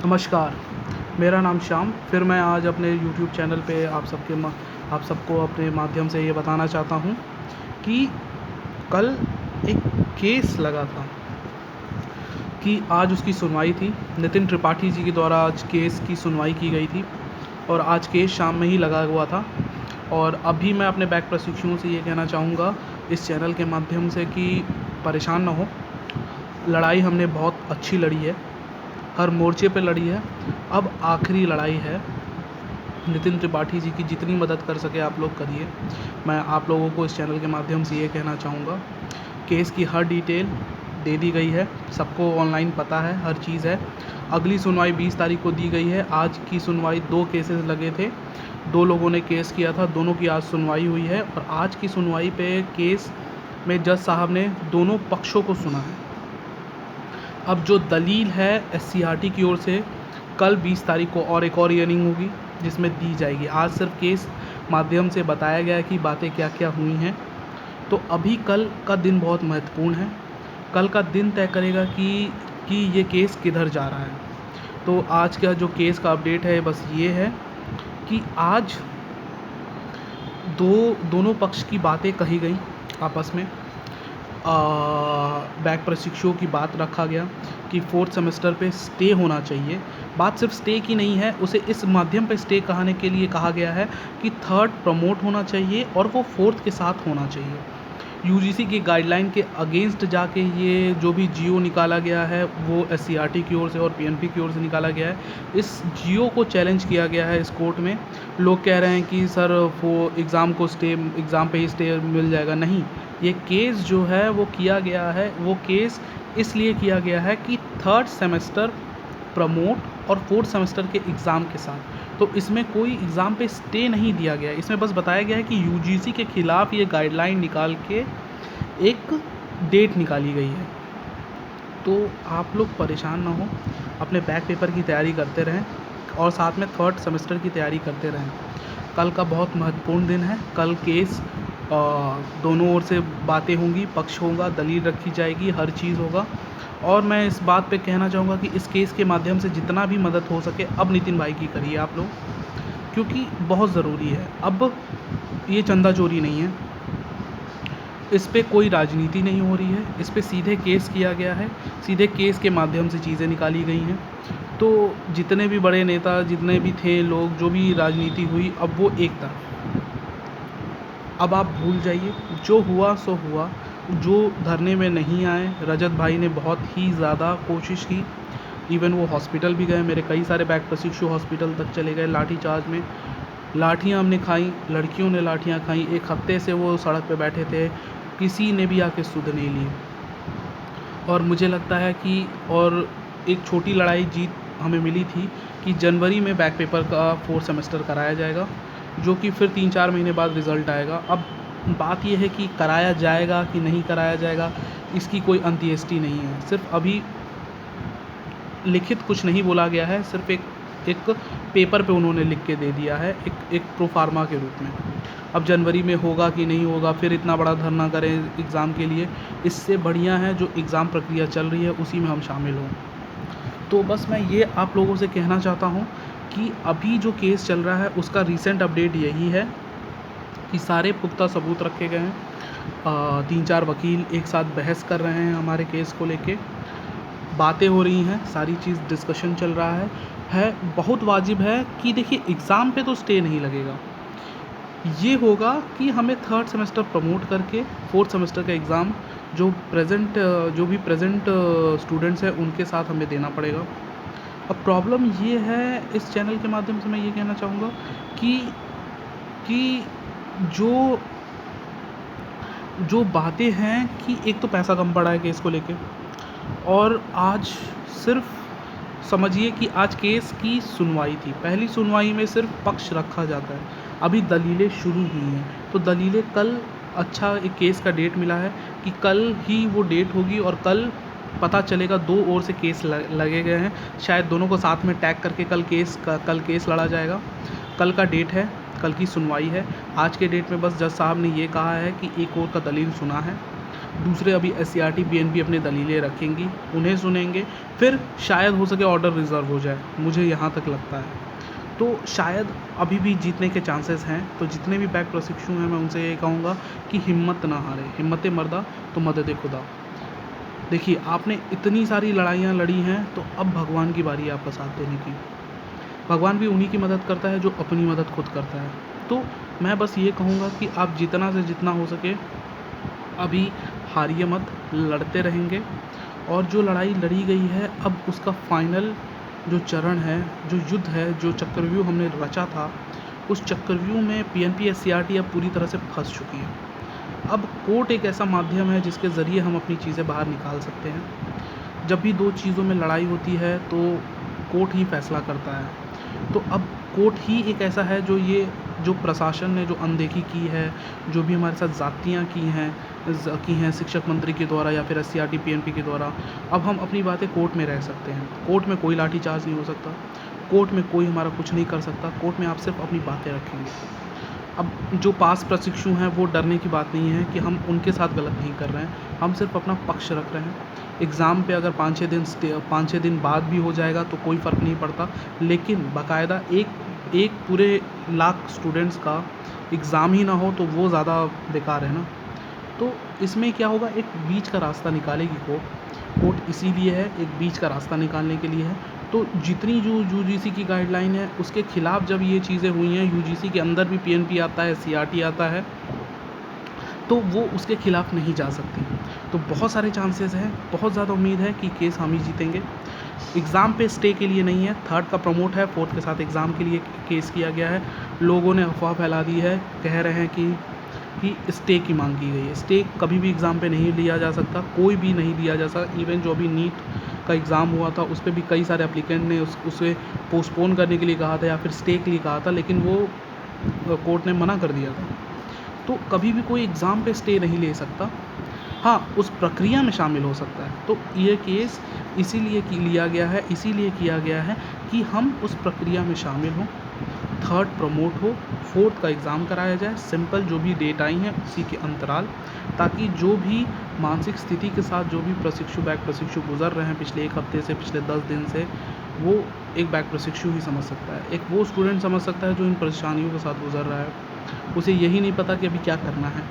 नमस्कार, मेरा नाम श्याम। फिर मैं आज अपने यूट्यूब चैनल पे आप सबको अपने माध्यम से ये बताना चाहता हूँ कि कल एक केस लगा था कि आज उसकी सुनवाई थी। नितिन त्रिपाठी जी के द्वारा आज केस की सुनवाई की गई थी और आज केस शाम में ही लगा हुआ था। और अभी मैं अपने बैक प्रशिक्षुओं से ये कहना चाहूँगा इस चैनल के माध्यम से कि परेशान ना हो। लड़ाई हमने बहुत अच्छी लड़ी है, हर मोर्चे पे लड़ी है। अब आखिरी लड़ाई है। नितिन त्रिपाठी जी की जितनी मदद कर सके आप लोग करिए। मैं आप लोगों को इस चैनल के माध्यम से ये कहना चाहूँगा, केस की हर डिटेल दे दी गई है, सबको ऑनलाइन पता है, हर चीज़ है। अगली सुनवाई 20 तारीख को दी गई है। आज की सुनवाई 2 केसेस लगे थे, 2 लोगों ने केस किया था, दोनों की आज सुनवाई हुई है। और आज की सुनवाई पे केस में जज साहब ने दोनों पक्षों को सुना है। अब जो दलील है एससीईआरटी की ओर से, कल 20 तारीख को और एक और हियरिंग होगी जिसमें दी जाएगी। आज सिर्फ केस माध्यम से बताया गया है कि बातें क्या क्या हुई हैं। तो अभी कल का दिन बहुत महत्वपूर्ण है। कल का दिन तय करेगा कि ये केस किधर जा रहा है। तो आज का जो केस का अपडेट है बस ये है कि आज दोनों पक्ष की बातें कही गई आपस में। बैक प्रशिक्षुओं की बात रखा गया कि 4th सेमेस्टर पे स्टे होना चाहिए। बात सिर्फ स्टे की नहीं है, उसे इस माध्यम पे स्टे कहने के लिए कहा गया है कि 3rd प्रमोट होना चाहिए और वो 4th के साथ होना चाहिए। यूजीसी की गाइडलाइन के अगेंस्ट जाके ये जो भी जीओ निकाला गया है वो एससीईआरटी की ओर से और पीएनपी की ओर से निकाला गया है। इस जीओ को चैलेंज किया गया है इस कोर्ट में। लोग कह रहे हैं कि सर वो एग्ज़ाम पे ही स्टे मिल जाएगा। नहीं, ये केस जो है वो किया गया है, वो केस इसलिए किया गया है कि 3rd सेमेस्टर प्रमोट और 4th सेमेस्टर के एग्ज़ाम के साथ। तो इसमें कोई एग्ज़ाम पे स्टे नहीं दिया गया है। इसमें बस बताया गया है कि यूजीसी के ख़िलाफ़ ये गाइडलाइन निकाल के एक डेट निकाली गई है। तो आप लोग परेशान ना हो, अपने बैक पेपर की तैयारी करते रहें और साथ में 3rd सेमेस्टर की तैयारी करते रहें। कल का बहुत महत्वपूर्ण दिन है। कल केस दोनों ओर से बातें होंगी, पक्ष होगा, दलील रखी जाएगी, हर चीज़ होगा। और मैं इस बात पे कहना चाहूँगा कि इस केस के माध्यम से जितना भी मदद हो सके अब नितिन भाई की करिए आप लोग, क्योंकि बहुत ज़रूरी है। अब ये चंदा चोरी नहीं है, इस पे कोई राजनीति नहीं हो रही है, इस पे सीधे केस किया गया है, सीधे केस के माध्यम से चीज़ें निकाली गई हैं। तो जितने भी बड़े नेता, जितने भी थे लोग, जो भी राजनीति हुई, अब वो एक तरफ। अब आप भूल जाइए, जो हुआ सो हुआ। जो धरने में नहीं आए, रजत भाई ने बहुत ही ज़्यादा कोशिश की। इवन वो हॉस्पिटल भी गए, मेरे कई सारे बैक प्रशिक्षु हॉस्पिटल तक चले गए लाठी चार्ज में। लाठियाँ हमने खाई, लड़कियों ने लाठियाँ खाई। 1 हफ्ते से वो सड़क पे बैठे थे, किसी ने भी आके सुध नहीं ली। और मुझे लगता है कि और एक छोटी लड़ाई जीत हमें मिली थी कि जनवरी में बैक पेपर का 4th सेमेस्टर कराया जाएगा, जो कि फिर 3-4 महीने बाद रिज़ल्ट आएगा। अब बात ये है कि कराया जाएगा कि नहीं कराया जाएगा, इसकी कोई अंत्येष्टि नहीं है। सिर्फ अभी लिखित कुछ नहीं बोला गया है, सिर्फ एक पेपर पे उन्होंने लिख के दे दिया है, एक प्रोफार्मा के रूप में। अब जनवरी में होगा कि नहीं होगा, फिर इतना बड़ा धरना करें एग्ज़ाम के लिए, इससे बढ़िया है जो एग्ज़ाम प्रक्रिया चल रही है उसी में हम शामिल हों। तो बस मैं ये आप लोगों से कहना चाहता हूँ कि अभी जो केस चल रहा है उसका रीसेंट अपडेट यही है कि सारे पुख्ता सबूत रखे गए हैं। 3-4 वकील एक साथ बहस कर रहे हैं हमारे केस को लेके, बातें हो रही हैं, सारी चीज़ डिस्कशन चल रहा है। बहुत वाजिब है कि देखिए एग्ज़ाम पे तो स्टे नहीं लगेगा। ये होगा कि हमें 3rd सेमेस्टर प्रमोट करके 4th सेमेस्टर का एग्ज़ाम जो भी प्रेजेंट स्टूडेंट्स हैं उनके साथ हमें देना पड़ेगा। अब प्रॉब्लम ये है, इस चैनल के माध्यम से मैं ये कहना चाहूँगा कि जो बातें हैं कि एक तो पैसा कम पड़ा है केस को लेके, और आज सिर्फ समझिए कि आज केस की सुनवाई थी। पहली सुनवाई में सिर्फ पक्ष रखा जाता है, अभी दलीलें शुरू हुई हैं। तो दलीलें कल, अच्छा एक केस का डेट मिला है कि कल ही वो डेट होगी और कल पता चलेगा। 2 ओर से केस लगे गए हैं, शायद दोनों को साथ में टैग करके कल केस लड़ा जाएगा। कल का डेट है, कल की सुनवाई है। आज के डेट में बस जज साहब ने ये कहा है कि एक ओर का दलील सुना है दूसरे अभी SCRT PNP अपने दलीलें रखेंगी, उन्हें सुनेंगे, फिर शायद हो सके ऑर्डर रिज़र्व हो जाए, मुझे यहाँ तक लगता है। तो शायद अभी भी जीतने के चांसेस हैं। तो जितने भी बैक प्रशिक्षु हैं मैं उनसे यही कहूँगा कि हिम्मत ना हारें, हिम्मत मर्दा तो मदद खुदा। देखिए आपने इतनी सारी लड़ाइयाँ लड़ी हैं, तो अब भगवान की बारी है आपका साथ देने की। भगवान भी उन्हीं की मदद करता है जो अपनी मदद खुद करता है। तो मैं बस ये कहूँगा कि आप जितना से जितना हो सके अभी हारिए मत, लड़ते रहेंगे। और जो लड़ाई लड़ी गई है अब उसका फाइनल जो चरण है, जो युद्ध है, जो चक्रव्यूह हमने रचा था, उस चक्रव्यूह में PNP SCRT अब पूरी तरह से फंस चुकी है। अब कोर्ट एक ऐसा माध्यम है जिसके ज़रिए हम अपनी चीज़ें बाहर निकाल सकते हैं। जब भी दो चीज़ों में लड़ाई होती है तो कोर्ट ही फैसला करता है। तो अब कोर्ट ही एक ऐसा है जो प्रशासन ने जो अनदेखी की है, जो भी हमारे साथ ज़्यादतियाँ की हैं शिक्षक मंत्री के द्वारा या फिर SCRT PNP के द्वारा, अब हम अपनी बातें कोर्ट में रह सकते हैं। कोर्ट में कोई लाठीचार्ज नहीं हो सकता, कोर्ट में कोई हमारा कुछ नहीं कर सकता, कोर्ट में आप सिर्फ अपनी बातें रखेंगे। अब जो पास प्रशिक्षु हैं वो डरने की बात नहीं है कि हम उनके साथ गलत नहीं कर रहे हैं, हम सिर्फ अपना पक्ष रख रहे हैं। एग्ज़ाम पे अगर 5-6 दिन बाद भी हो जाएगा तो कोई फ़र्क नहीं पड़ता, लेकिन बाकायदा एक पूरे लाख स्टूडेंट्स का एग्ज़ाम ही ना हो तो वो ज़्यादा बेकार है ना। तो इसमें क्या होगा, एक बीच का रास्ता निकालेगी कोर्ट इसीलिए है, एक बीच का रास्ता निकालने के लिए है। तो जितनी जो UGC की गाइडलाइन है उसके खिलाफ जब ये चीज़ें हुई हैं, UGC के अंदर भी PNP आता है, CRT आता है, तो वो उसके खिलाफ नहीं जा सकती। तो बहुत सारे चांसेस हैं, बहुत ज़्यादा उम्मीद है कि केस हम ही जीतेंगे। एग्ज़ाम पे स्टे के लिए नहीं है, थर्ड का प्रमोट है, फोर्थ के साथ एग्ज़ाम के लिए केस किया गया है। लोगों ने अफवाह फैला दी है, कह रहे हैं कि स्टे की मांग की गई है। स्टे कभी भी एग्ज़ाम पे नहीं लिया जा सकता, कोई भी नहीं लिया जा सकता। इवन जो अभी नीट का एग्ज़ाम हुआ था उस पे भी कई सारे एप्लीकेंट ने उसे पोस्टपोन करने के लिए कहा था या फिर स्टे के लिए कहा था, लेकिन वो कोर्ट ने मना कर दिया था। तो कभी भी कोई एग्ज़ाम पे स्टे नहीं ले सकता, हाँ उस प्रक्रिया में शामिल हो सकता है। तो ये केस इसीलिए लिया गया है, इसीलिए किया गया है कि हम उस प्रक्रिया में शामिल हों, थर्ड प्रमोट हो, फोर्थ का एग्ज़ाम कराया जाए, सिंपल जो भी डेट आई हैं उसी के अंतराल, ताकि जो भी मानसिक स्थिति के साथ जो भी बैक प्रशिक्षु गुज़र रहे हैं पिछले 1 हफ़्ते से, पिछले 10 दिन से, वो एक बैक प्रशिक्षु ही समझ सकता है। एक वो स्टूडेंट समझ सकता है जो इन परेशानियों के साथ गुज़र रहा है, उसे यही नहीं पता कि अभी क्या करना है।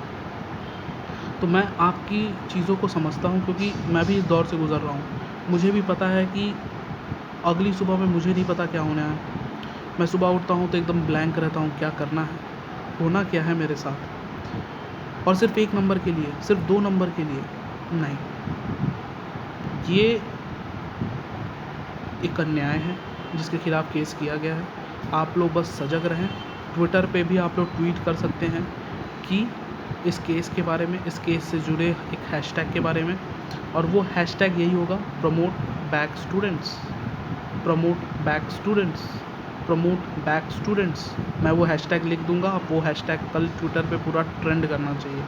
तो मैं आपकी चीज़ों को समझता हूँ क्योंकि मैं भी इस दौर से गुज़र रहा हूँ। मुझे भी पता है कि अगली सुबह में मुझे नहीं पता क्या होना है। मैं सुबह उठता हूँ तो एकदम ब्लैंक रहता हूँ, क्या करना है, होना क्या है मेरे साथ। और सिर्फ 1 नंबर के लिए, सिर्फ 2 नंबर के लिए नहीं, ये एक अन्याय है जिसके खिलाफ केस किया गया है। आप लोग बस सजग रहें। ट्विटर पे भी आप लोग ट्वीट कर सकते हैं कि इस केस के बारे में, इस केस से जुड़े एक हैशटैग के बारे में, और वो हैशटैग यही होगा, promote back students, promote back students, promote back students. मैं वो हैशटैग लिख दूंगा, आप वो हैशटैग कल ट्विटर पे पूरा ट्रेंड करना चाहिए,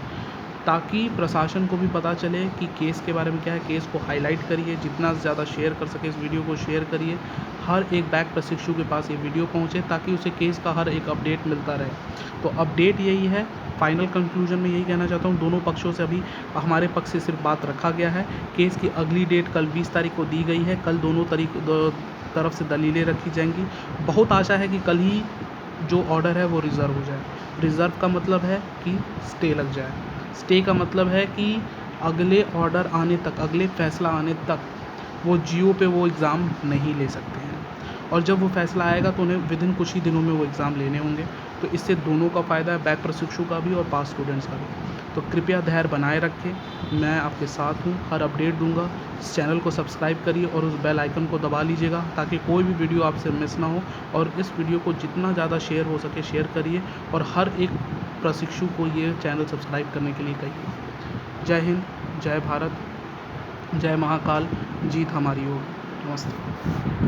ताकि प्रशासन को भी पता चले कि केस के बारे में क्या है। केस को हाईलाइट करिए, जितना ज़्यादा शेयर कर सके इस वीडियो को शेयर करिए, हर एक बैक प्रशिक्षु के पास ये वीडियो पहुँचे ताकि उसे केस का हर एक अपडेट मिलता रहे। तो अपडेट यही है, फाइनल कंक्लूजन में यही कहना चाहता हूँ, दोनों पक्षों से अभी हमारे पक्ष से सिर्फ बात रखा गया है। केस की अगली डेट कल 20 तारीख को दी गई है, कल दोनों तरफ से दलीलें रखी जाएंगी। बहुत आशा है कि कल ही जो ऑर्डर है वो रिज़र्व हो जाए। रिज़र्व का मतलब है कि स्टे लग जाए, स्टे का मतलब है कि अगले ऑर्डर आने तक, अगले फैसला आने तक वो जियो पे वो एग्ज़ाम नहीं ले सकते हैं, और जब वो फैसला आएगा तो उन्हें विदिन कुछ ही दिनों में वो एग्ज़ाम लेने होंगे। तो इससे दोनों का फ़ायदा है, बैक प्रशिक्षु का भी और पास स्टूडेंट्स का भी। तो कृपया धैर्य बनाए रखें, मैं आपके साथ हूँ, हर अपडेट दूंगा। इस चैनल को सब्सक्राइब करिए और उस बेल आइकन को दबा लीजिएगा ताकि कोई भी वीडियो आपसे मिस ना हो, और इस वीडियो को जितना ज़्यादा शेयर हो सके शेयर करिए, और हर एक प्रशिक्षु को ये चैनल सब्सक्राइब करने के लिए कहिए। जय हिंद, जय भारत, जय महाकाल, जीत हमारी होगी। नमस्ते।